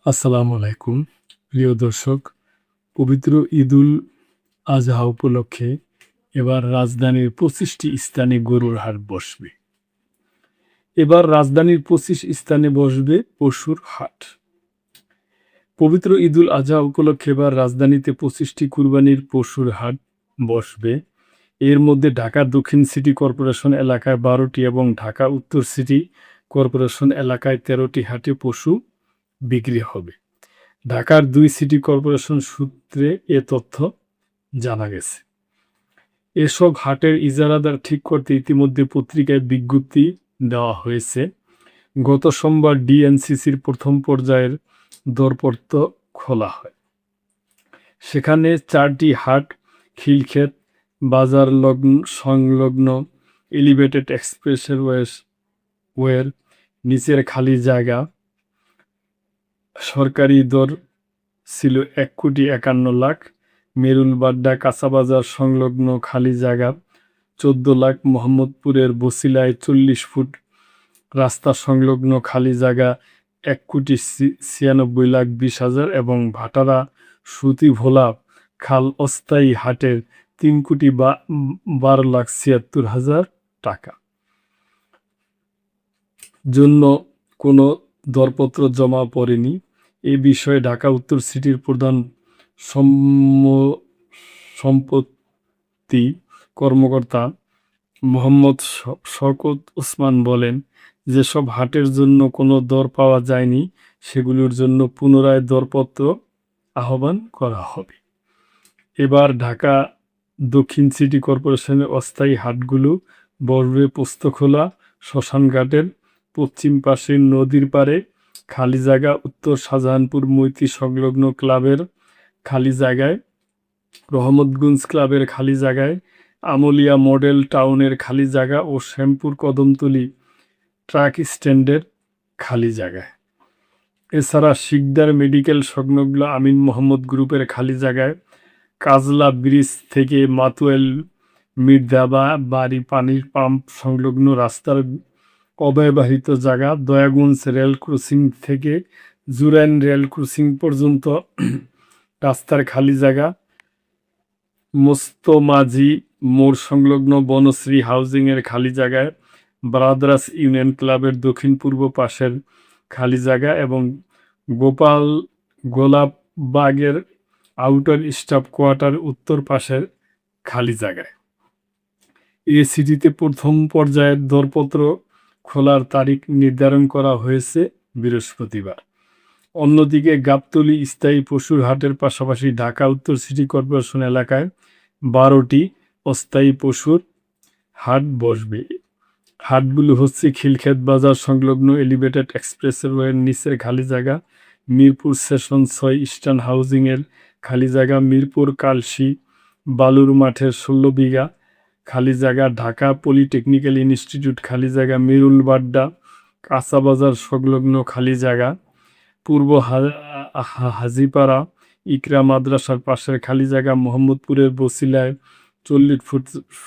আসসালামু আলাইকুম প্রিয় দর্শক। পবিত্র ঈদুল আজহা উপলক্ষে এবার রাজধানীর ২৫টি স্থানে গরুর হাট বসবে। এবার রাজধানীর ২৫ স্থানে বসবে পশুর হাট। পবিত্র ঈদুল আজহা উপলক্ষে এবার রাজধানীতে ২৫টি কুরবানির পশুর হাট বসবে। এর মধ্যে ঢাকা দক্ষিণ সিটি কর্পোরেশন এলাকায় ১২টি এবং ঢাকা উত্তর সিটি কর্পোরেশন এলাকায় ১৩টি হাটে পশু বিক্রি হবে। ঢাকার ২ সিটি কর্পোরেশন সূত্রে এ তথ্য জানা গেছে। এসব হাটের ইজারাদার ঠিক করতে ইতিমধ্যে পত্রিকায় বিজ্ঞপ্তি দেওয়া হয়েছে। গত সোমবার ডিএনসিসির প্রথম পর্যায়ের দরপত্র খোলা হয়। সেখানে ৪টি হাট খিলক্ষেত বাজার সংলগ্ন এলিভেটেড এক্সপ্রেসওয়ের নিচের খালি জায়গা সরকারি দর ছিল ১,৫১,০০,০০০। মেরুলবাড্ডা কাঁচাবাজার সংলগ্ন খালি জায়গা ১৪,০০,০০০। মোহাম্মদপুরের বছিলায় ৪০ ফুট রাস্তা সংলগ্ন খালি জায়গা ১,৯৬,২০,০০০ এবং ভাটারা সুতিভোলা খাল অস্থায়ী হাটের ৩,১২,৭৬,০০০ টাকা জন্য কোনো দরপত্র জমা পড়েনি। এ বিষয়ে ঢাকা উত্তর সিটির প্রধান সম্পত্তি কর্মকর্তা মোহাম্মদ শওকত ওসমান বলেন, যেসব হাটের জন্য কোনো দর পাওয়া যায়নি সেগুলোর জন্য পুনরায় দরপত্র আহ্বান করা হবে। এবার ঢাকা দক্ষিণ সিটি কর্পোরেশনের অস্থায়ী হাটগুলো বসবে পোস্তখোলা শ্মশানঘাটের পশ্চিম পাশে নদীর পাড়ে খালি জায়গা, উত্তর শাহজাহানপুর মৈত্রী সংলগ্ন ক্লাবের খালি জায়গায়, রহমতগঞ্জ ক্লাবের খালি জায়গায়, আমলিয়া মডেল টাউনের খালি জায়গা ও শ্যামপুর কদমতলী ট্রাক স্ট্যান্ডের খালি জায়গায়। এছাড়া শিকদার মেডিকেল সংলগ্ন আমিন মোহাম্মদ গ্রুপের খালি জায়গায়, কাজলা ব্রিজ থেকে মাতুয়েল মির্দাবা বাড়ি পানির পাম্প সংলগ্ন রাস্তার অব্যবহৃত জায়গা, দয়াগঞ্জ রেল ক্রসিং থেকে জুরাইন রেল ক্রসিং পর্যন্ত রাস্তার খালি জায়গা, মোস্তমাজি মোড় সংলগ্ন বনশ্রী হাউজিংয়ের খালি জায়গায়, ব্রাদার্স ইউনিয়ন ক্লাবের দক্ষিণ পূর্ব পাশের খালি জায়গা এবং গোলাপবাগের আউটার স্টাফ কোয়ার্টার উত্তর পাশের খালি জায়গায়। এ সিটিতে প্রথম পর্যায়ের দরপত্র খোলার তারিখ নির্ধারণ করা হয়েছে বৃহস্পতিবার। অন্যদিকে গাবতলী স্থায়ী পশুর হাটের পাশাপাশি ঢাকা উত্তর সিটি কর্পোরেশন এলাকায় ১২টি অস্থায়ী পশুর হাট বসবে। হাটগুলো হচ্ছে খিলক্ষেত বাজার সংলগ্ন এলিভেটেড এক্সপ্রেসওয়ের নিচের খালি জায়গা, মিরপুর সেশন ৬ ইস্টার্ন হাউজিংয়ের খালি জায়গা, মিরপুর কালশী বালুর মাঠের ১৬ বিঘা খালি জায়গা, ঢাকা পলিটেকনিক্যাল ইনস্টিটিউট খালি জায়গা, মেরুলবাড্ডা কাঁচাবাজার সংলগ্ন খালি জায়গা, পূর্ব হাজিপাড়া ইকরা মাদ্রাসার পাশের খালি জায়গা, মোহাম্মদপুরের বছিলায় ৪০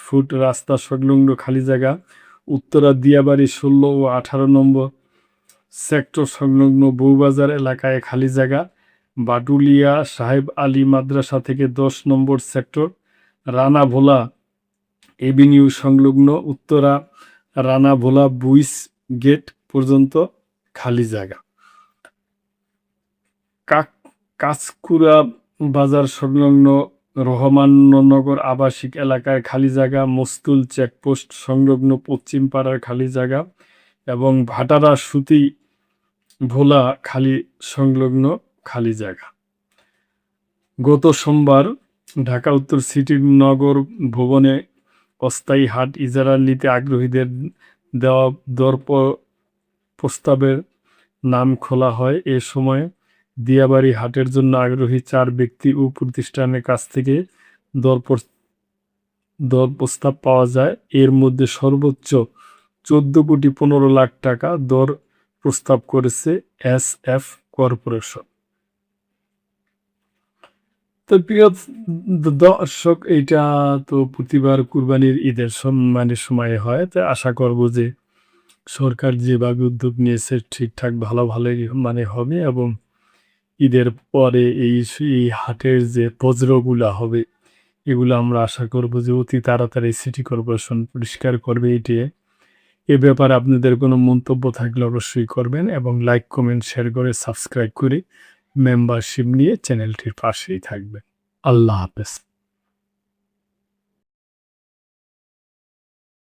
ফুট রাস্তা সংলগ্ন খালি জায়গা, উত্তরা দিয়াবাড়ি ১৬ ও ১৮ নম্বর সেক্টর সংলগ্ন বউবাজার এলাকায় খালি জায়গা, বাটুলিয়া সাহেব আলী মাদ্রাসা থেকে ১০ নম্বর সেক্টর, রানা ভোলা এভিনিউ সংলগ্ন উত্তরা রানা ভোলা বুইস গেট পর্যন্ত খালি জায়গা, কাঁচকুড়া বাজার সংলগ্ন রহমাননগর আবাসিক এলাকায় খালি জায়গা, মস্তুল চেকপোস্ট সংলগ্ন পশ্চিম পাড়ার খালি জায়গা এবং ভাটারা সুতি ভোলা খালি সংলগ্ন খালি জায়গা। গত সোমবার ঢাকা উত্তর সিটির নগর ভবনে অস্থায়ী হাট ইজারা নিতে আগ্রহীদের দেওয়া দর প্রস্তাবের নাম খোলা হয়। এ সময় দিয়াবাড়ি হাটের জন্য আগ্রহী ৪ ব্যক্তি ও প্রতিষ্ঠানের কাছ থেকে দর প্রস্তাব পাওয়া যায়। এর মধ্যে সর্বোচ্চ ১৪,১৫,০০,০০০ টাকা দর প্রস্তাব করেছে এসএফ কর্পোরেশন। তো প্রিয় দর্শক, এইটা তো প্রতিবার কুরবানির ঈদের সময়ে হয়। তো আশা করব যে সরকার যেভাবে উদ্যোগ নিয়েছে ঠিকঠাক ভালোই হবে এবং ঈদের পরে এই হাটের যে বজ্রগুলা হবে, এগুলো আমরা আশা করব যে অতি তাড়াতাড়ি সিটি কর্পোরেশন পরিষ্কার করবে এটি। এ ব্যাপারে আপনাদের কোনো মন্তব্য থাকলে অবশ্যই করবেন এবং লাইক, কমেন্ট, শেয়ার করে সাবস্ক্রাইব করে মেম্বারশিপ নিয়ে চ্যানেলটির পাশেই থাকবেন। আল্লাহ হাফেজ।